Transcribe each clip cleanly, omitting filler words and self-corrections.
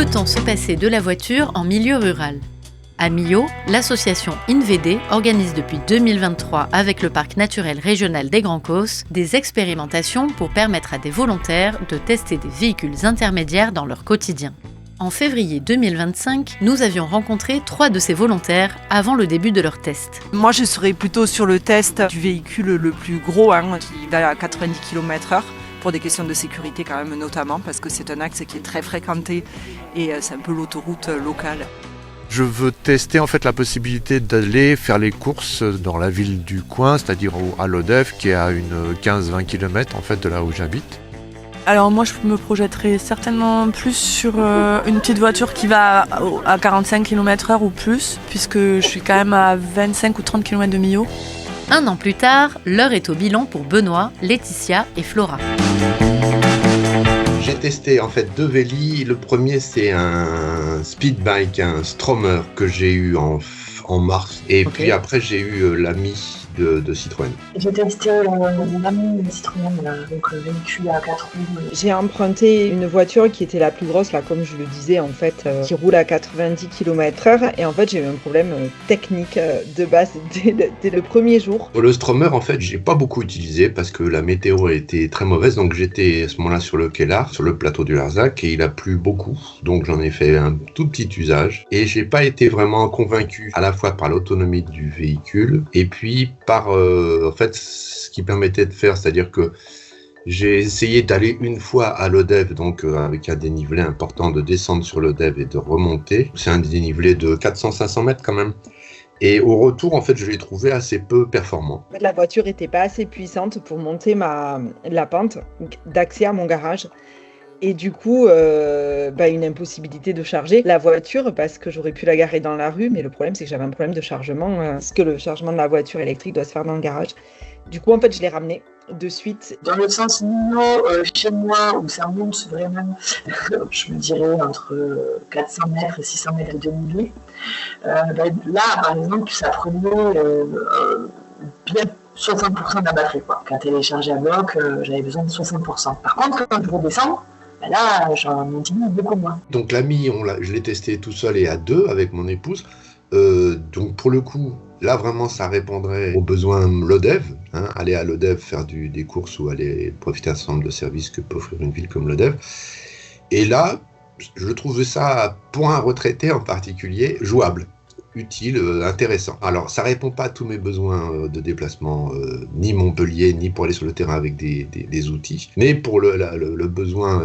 Peut-on se passer de la voiture en milieu rural ? À Millau, l'association InVD organise depuis 2023 avec le parc naturel régional des Grands Causses des expérimentations pour permettre à des volontaires de tester des véhicules intermédiaires dans leur quotidien. En février 2025, nous avions rencontré 3 de ces volontaires avant le début de leur test. Moi, je serais plutôt sur le test du véhicule le plus gros, qui va à 90 km/h, pour des questions de sécurité quand même notamment, parce que c'est un axe qui est très fréquenté et c'est un peu l'autoroute locale. Je veux tester en fait la possibilité d'aller faire les courses dans la ville du coin, c'est-à-dire à Lodève, qui est à une 15-20 km en fait de là où j'habite. Alors moi, je me projetterais certainement plus sur une petite voiture qui va à 45 km/h ou plus, puisque je suis quand même à 25 ou 30 km de Millau. 1 an plus tard, l'heure est au bilan pour Benoît, Laetitia et Flora. J'ai testé en fait 2 vélis. Le premier, c'est un speed bike, un Stromer que j'ai eu en mars. Et puis après, j'ai eu l'Ami de Citroën. J'ai testé l'Ami de Citroën, donc le véhicule à 4 roues. J'ai emprunté une voiture qui était la plus grosse, là, comme je le disais, en fait, qui roule à 90 km/h. Et en fait, j'ai eu un problème technique de base dès le premier jour. Le Stromer, en fait, j'ai pas beaucoup utilisé parce que la météo était très mauvaise. Donc j'étais à ce moment-là sur le quai Lard, sur le plateau du Larzac, et il a plu beaucoup. Donc j'en ai fait un tout petit usage. Et j'ai pas été vraiment convaincu à la fois par l'autonomie du véhicule et puis par en fait ce qui permettait de faire, c'est-à-dire que j'ai essayé d'aller une fois à Lodève, donc avec un dénivelé important, de descendre sur Lodève et de remonter. C'est un dénivelé de 400-500 mètres quand même. Et au retour, en fait, je l'ai trouvé assez peu performant. La voiture n'était pas assez puissante pour monter la pente d'accès à mon garage. Et du coup, une impossibilité de charger la voiture parce que j'aurais pu la garer dans la rue. Mais le problème, c'est que j'avais un problème de chargement. Parce que le chargement de la voiture électrique doit se faire dans le garage. Du coup, en fait, je l'ai ramené de suite. Dans le sens Millau, chez moi, où ça monte vraiment, je me dirais entre 400 mètres et 600 mètres de dénivelé. Là, par exemple, ça prenait bien 60% de la batterie, quoi. Quand elle est chargée à bloc, j'avais besoin de 60%. Par contre, quand je redescends, là, j'en utilise beaucoup moins. Donc l'Ami, je l'ai testé tout seul et à 2 avec mon épouse. Donc pour le coup, là vraiment, ça répondrait aux besoins Lodève. Aller à Lodève faire des courses ou aller profiter d'un certain nombre de services que peut offrir une ville comme Lodève. Et là, je trouvais ça, pour un retraité en particulier, jouable, utile, intéressant. Alors, ça répond pas à tous mes besoins de déplacement, ni Montpellier, ni pour aller sur le terrain avec des outils. Mais pour le besoin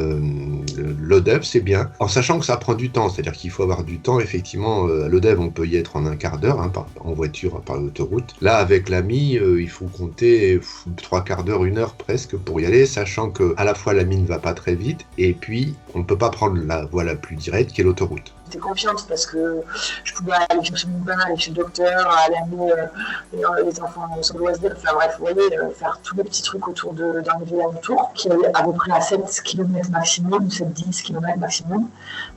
Lodève, c'est bien. En sachant que ça prend du temps, c'est-à-dire qu'il faut avoir du temps. Effectivement, à Lodève, on peut y être en un quart d'heure, en voiture, par l'autoroute. Là, avec l'Ami, il faut compter 3 quarts d'heure, 1 heure presque pour y aller, sachant que à la fois l'Ami ne va pas très vite, et puis on ne peut pas prendre la voie la plus directe, qui est l'autoroute. J'étais confiante parce que je pouvais aller chercher mon bain, aller chez le docteur, aller amener les enfants sur loisir, enfin bref, vous voyez, faire tous les petits trucs autour dans le village autour, qui est à peu près à 7 km maximum, 7-10 km maximum. Donc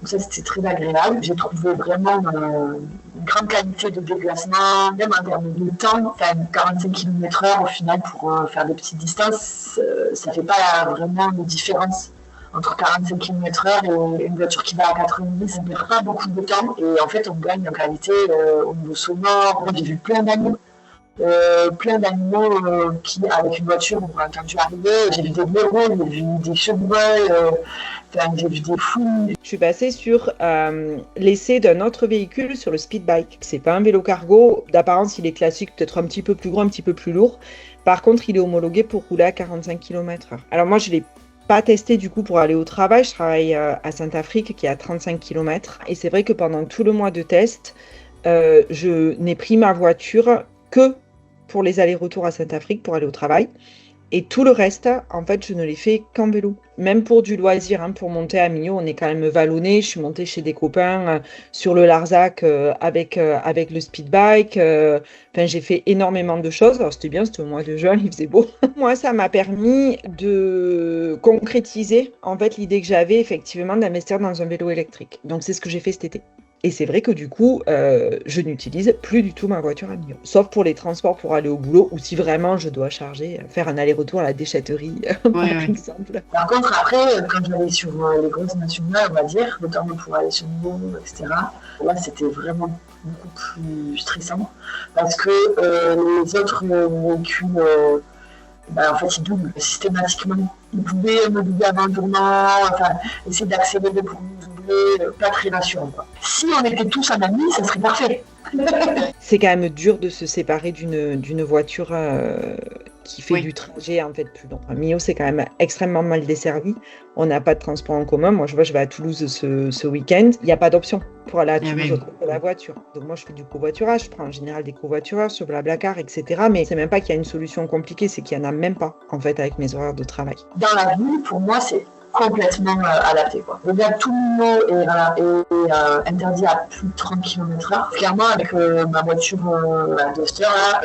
ça, c'était très agréable. J'ai trouvé vraiment une grande qualité de déplacement, même en termes de temps, enfin 45 km/h au final pour faire des petites distances, ça ne fait pas vraiment de différence. Entre 45 km/h et une voiture qui va à 90, on ne perd pas beaucoup de temps et en fait on gagne en qualité au niveau sonore. J'ai vu plein d'animaux qui, avec une voiture, on a entendu arriver. J'ai vu des blaireaux, j'ai vu des chevreuils, j'ai vu des fouilles. Je suis passée sur l'essai d'un autre véhicule sur le speed bike. C'est pas un vélo cargo. D'apparence, il est classique, peut-être un petit peu plus gros, un petit peu plus lourd. Par contre, il est homologué pour rouler à 45 km/h. Alors moi, je l'ai pas testé du coup pour aller au travail. Je travaille à Saint-Afrique qui est à 35 km. Et c'est vrai que pendant tout le mois de test, je n'ai pris ma voiture que pour les allers-retours à Saint-Afrique pour aller au travail. Et tout le reste, en fait, je ne l'ai fait qu'en vélo. Même pour du loisir, pour monter à Millau, on est quand même vallonné. Je suis montée chez des copains sur le Larzac avec le speed bike. J'ai fait énormément de choses. Alors, c'était bien, c'était au mois de juin, il faisait beau. Moi, ça m'a permis de concrétiser, en fait, l'idée que j'avais, effectivement, d'investir dans un vélo électrique. Donc, c'est ce que j'ai fait cet été. Et c'est vrai que du coup, je n'utilise plus du tout ma voiture à Millau. Sauf pour les transports pour aller au boulot, ou si vraiment je dois charger, faire un aller-retour à la déchetterie, par exemple. Par contre, après, quand j'allais sur les grosses nationales, on va dire, notamment pour aller sur Millau, etc., là, c'était vraiment beaucoup plus stressant. Parce que les autres véhicules, en fait, ils doublent systématiquement. Ils pouvaient me doubler avant le tournant, essayer d'accélérer pour nous doubler, pas très rassurant, quoi. Si on était tous en amis, ça serait parfait. C'est quand même dur de se séparer d'une voiture qui fait du trajet en fait plus long. Millau, c'est quand même extrêmement mal desservi. On n'a pas de transport en commun. Moi, je vais à Toulouse ce week-end. Il n'y a pas d'option pour aller à Toulouse pour la voiture. Donc moi, je fais du covoiturage. Je prends en général des covoitureurs sur Blablacar, etc. Mais c'est même pas qu'il y a une solution compliquée, c'est qu'il n'y en a même pas en fait avec mes horaires de travail. Dans la ville, pour moi, c'est complètement adapté, quoi. Déjà, tout le monde est interdit à plus de 30 km/h. Clairement, avec ma voiture à Duster, là,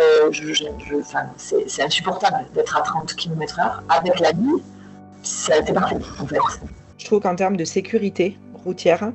c'est insupportable d'être à 30 km/h. Avec la nuit, c'est parfait, en fait. Je trouve qu'en termes de sécurité routière,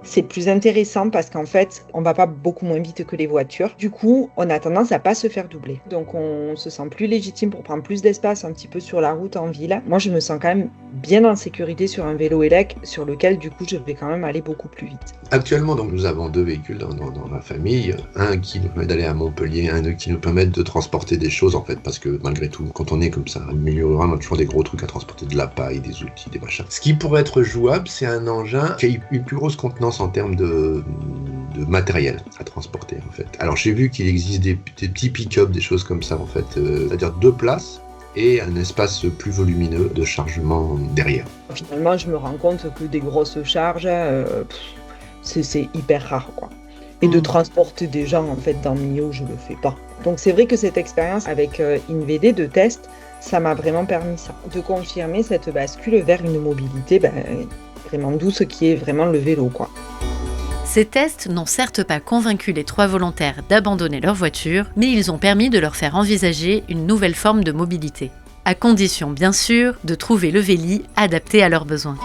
c'est plus intéressant parce qu'en fait, on va pas beaucoup moins vite que les voitures. Du coup, on a tendance à pas se faire doubler. Donc, on se sent plus légitime pour prendre plus d'espace un petit peu sur la route en ville. Moi, je me sens quand même bien en sécurité sur un vélo élec sur lequel, du coup, je vais quand même aller beaucoup plus vite. Actuellement, donc, nous avons 2 véhicules dans la famille. Un qui nous permet d'aller à Montpellier, un qui nous permet de transporter des choses, en fait, parce que malgré tout, quand on est comme ça, au milieu rural, on a toujours des gros trucs à transporter, de la paille, des outils, des machins. Ce qui pourrait être jouable, c'est un engin qui a une plus grosse contenance en termes de matériel à transporter, en fait. Alors, j'ai vu qu'il existe des petits pick-up, des choses comme ça, en fait, c'est-à-dire 2 places et un espace plus volumineux de chargement derrière. Finalement, je me rends compte que des grosses charges, c'est hyper rare, quoi. Et de transporter des gens, en fait, dans Millau, je le fais pas. Donc, c'est vrai que cette expérience avec InVD de test, ça m'a vraiment permis ça, de confirmer cette bascule vers une mobilité vraiment douce qui est vraiment le vélo, quoi. Ces tests n'ont certes pas convaincu les 3 volontaires d'abandonner leur voiture, mais ils ont permis de leur faire envisager une nouvelle forme de mobilité. À condition, bien sûr, de trouver le véli adapté à leurs besoins.